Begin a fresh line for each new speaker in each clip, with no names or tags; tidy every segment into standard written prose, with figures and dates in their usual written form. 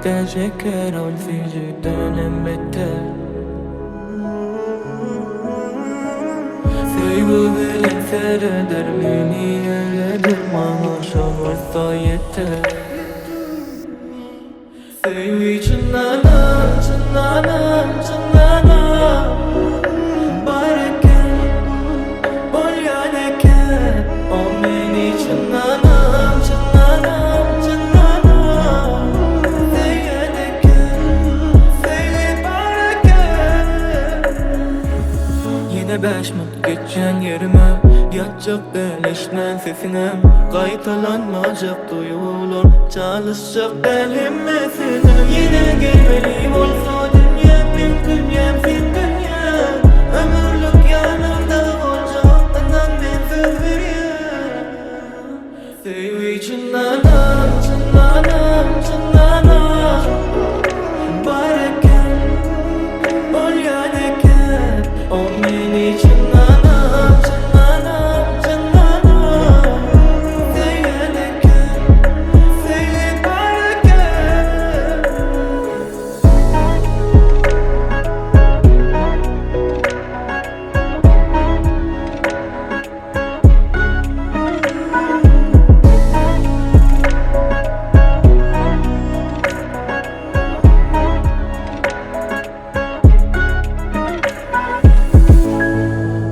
de şeker ol ficden beter. Sevgi bilen seredir beni eledir, bana şavursa yeter. Sevgi çınlanam, çınlanam, çınlanam. Bareken, bolyaneken, o beni çınlanam, çınlanam, çınlanam. Seyyedeken, seyyi bareken. Yine 5 minut geçen yerime yatacak delişten sesine, kayıtlanmayacak duyulur, çalışacak delinmesine. Yine gelmeliyim olsa dünyam, bir dünyam, sen dünyam. Ömürlük yanımda olacak, anan ben söz veriyorum. Sevgi çınlanam, çınlanam, çınlanam. Bareken, bolyaneken, o beni çınlanam, çınlanam, çınlanam. Seyyedeken, seyyi bareken.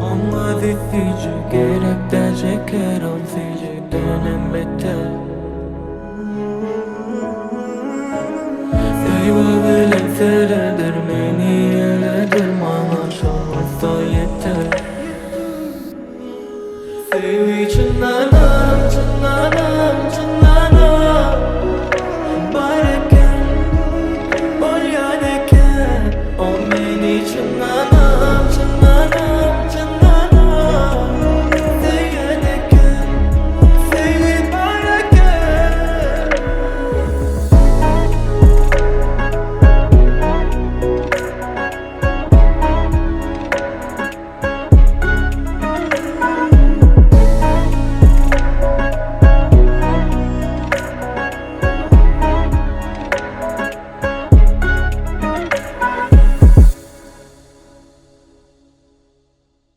Ama dizici gerek de şeker ol ficden beter. Sevgi bilen seredir beni eledir, bana şavursa yeter. Sevgi çınlanam.